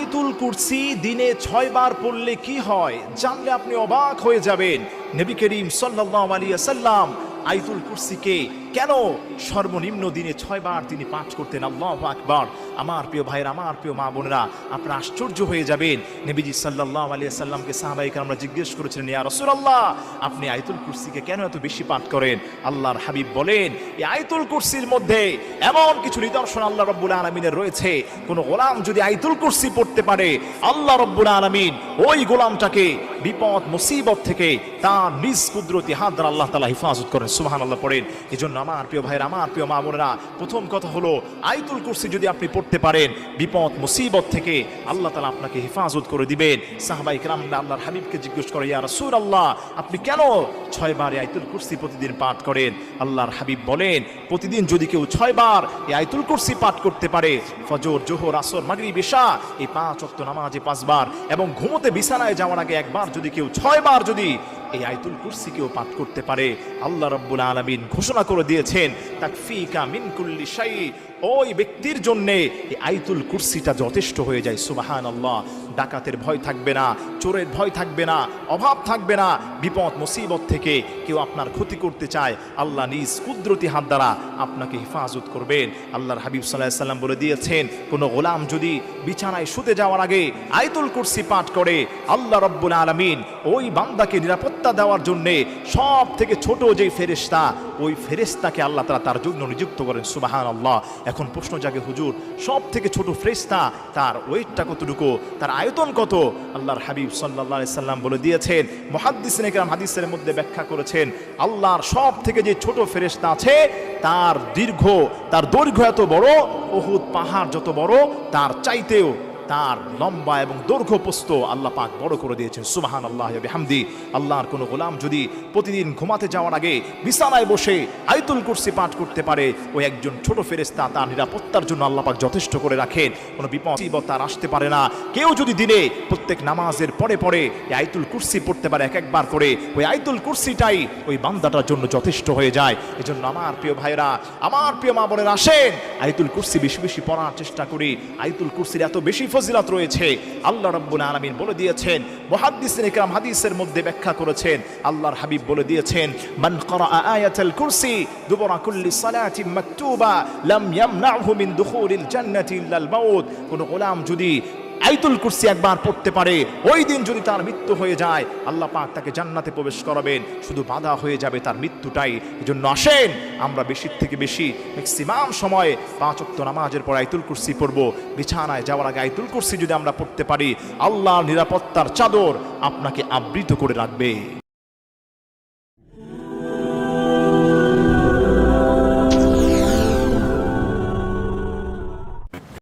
আয়াতুল কুরসি দিনে 6 বার পড়লে কি হয় জানলে আপনি অবাক হয়ে যাবেন। নবী করিম সাল্লাল্লাহু আলাইহি ওয়াসাল্লাম আয়াতুল কুরসিকে কেন সর্বনিম্ন দিনে 6 বার তিনি পাঠ করতেন। আল্লাহু আকবার। আমার প্রিয় ভাইরা, আমার প্রিয় মা বোনেরা, আপনারা আশ্চর্য হয়ে যাবেন। নবীজি সাল্লাল্লাহু আলাইহি ওয়াসাল্লামকে সাহাবায়ে কেরামরা জিজ্ঞেস করেছিলেন, ইয়া রাসূলুল্লাহ, আপনি আয়াতুল কুরসিকে কেন এত বেশি পাঠ করেন? আল্লাহর হাবিব বলেন, এই আয়াতুল কুরসির মধ্যে এমন কিছু নিদর্শন আল্লাহ রাব্বুল আলামিনের রয়েছে, কোন গোলাম যদি আয়াতুল কুরসি পড়তে পারে, আল্লাহ রাব্বুল আলামিন ওই গোলামটাকে বিপদ মুসিবত থেকে তার নিজ কুদরতি হাত দ্বারা আল্লাহ তাআলা হেফাজত করেন। সুবহানাল্লাহ পড়েন। এজন্য আমার প্রিয় ভাইরা, আমার প্রিয় মা বোনেরা, প্রথম কথা হলো আয়াতুল কুরসি যদি আপনি পড়তে পারেন, বিপদ মুসিবত থেকে আল্লাহ তাআলা আপনাকে হেফাজত করে দিবেন। সাহাবায়ে কেরামরা আল্লাহর হাবিবকে জিজ্ঞেস করে, ইয়া রাসূলুল্লাহ, আপনি কেন 6 বার আয়াতুল কুরসি প্রতিদিন পাঠ করেন? আল্লাহর হাবিব বলেন, প্রতিদিন যদি কেউ 6 বার এই আয়াতুল কুরসি পাঠ করতে পারে, ফজর, জোহর, আসর, মাগরিব, ইশা, এই 5 ওয়াক্ত নামাজে 5 বার, এবং ঘুমোতে বিছানায় যাওয়ার আগে একবার যদি কেউ 6 বার যদি এই আয়াতুল কুরসি কেউ পাঠ করতে পারে, আল্লাহ রাব্বুল আলামিন ঘোষণা করে দিয়েছেন, তাকফিকা মিন কুল্লি শাই, ওই ব্যক্তির জন্য এই আয়াতুল কুরসিটা যথেষ্ট হয়ে যায়। সুবহানাল্লাহ। ডাকাতের ভয় থাকবে না, চোরের ভয় থাকবে না, অভাব থাকবে না, বিপদ মুসিবত থেকে কেউ আপনার ক্ষতি করতে চায়, আল্লাহ নিজ কুদরতি হাত দ্বারা আপনাকে হেফাজত করবেন। আল্লাহর হাবিব সাল্লাল্লাহু আলাইহি সাল্লাম বলে দিয়েছেন, কোন গোলাম যদি বিছানায় শুতে যাওয়ার আগে আয়াতুল কুরসি পাঠ করে, আল্লাহ রাব্বুল আলামিন ওই বান্দাকে নিরাপত্তা দেওয়ার জন্য সব থেকে ছোট যেই ফেরেশতা, ওই ফেরেশতাকে আল্লাহ তাআলা তার জন্য নিযুক্ত করেন। সুবহানাল্লাহ। এখন প্রশ্ন জাগে, হুজুর, সব থেকে ছোট ফেরেশতা তার ওয়েটটা কতটুকু, তার আয়তন কত? আল্লাহর হাবিব সাল্লাল্লাহু আলাইহি সাল্লাম বলে দিয়েছেন, মুহাদ্দিসিনে কেরাম হাদিসের মধ্যে ব্যাখ্যা করেছেন, আল্লাহর সব থেকে যে ছোট ফেরেশতা আছে, তার দৈর্ঘ্য এত বড়, উহুদ পাহাড় যত বড়, তার চাইতেও তার লম্বা এবং দৈর্ঘ্য প্রস্থ আল্লাহ পাক বড় করে দিয়েছেন। সুবহানাল্লাহ ওয়া বিহামদি। আল্লাহর কোনো গোলাম যদি প্রতিদিন ঘুমাতে যাওয়ার আগে বিছানায় বসে আয়াতুল কুরসি পাঠ করতে পারে, ওই একজন ছোট ফেরেশতা তার নিরাপত্তার জন্য আল্লাহ পাক যথেষ্ট করে রাখেন। কোনো বিপদ মুসিবত তার আসতে পারে না। কেউ যদি দিনে প্রত্যেক নামাজের পরে পরে এই আয়াতুল কুরসি পড়তে পারে একবার করে, ওই আয়াতুল কুরসিটাই ওই বান্দাটার জন্য যথেষ্ট হয়ে যায়। এজন্য আমার প্রিয় ভাইরা, আমার প্রিয় মা বোনেরা, আসেন আয়াতুল কুরসি বেশি বেশি পড়ার চেষ্টা করি। আয়াতুল কুরসির এত বেশি ফজিলত রয়েছে, আল্লাহ রাব্বুল আলামিন বলে দিয়েছেন, মুহাদ্দিসিনে কেরাম হাদিসের মধ্যে ব্যাখ্যা করেছেন, আল্লাহর হাবিব বলে দিয়েছেন, মান ক্বারা আয়াতুল কুরসি দুবরা কুল্লি সালাতিন মাকতুবা লাম ইয়ামনাহু মিন দুখুলিল জান্নাতি ইল্লাল মাউত। কোন গোলাম যদি আয়াতুল কুরসি একবার পড়তে পারে, ওই দিন যদি তার মৃত্যু হয়ে যায়, আল্লাহ পাক তাকে জান্নাতে প্রবেশ করাবেন, শুধু বাধা হয়ে যাবে তার মৃত্যুটাই। এজন্য আসেন আমরা বেশি থেকে বেশি ম্যাক্সিমাম সময়ে 5 ওয়াক্ত নামাজের পর আয়াতুল কুরসি পড়ব। বিছানায় যাওয়ার আগে আয়াতুল কুরসি যদি আমরা পড়তে পারি, আল্লাহর নিরাপত্তার চাদর আপনাকে আবৃত করে রাখবে।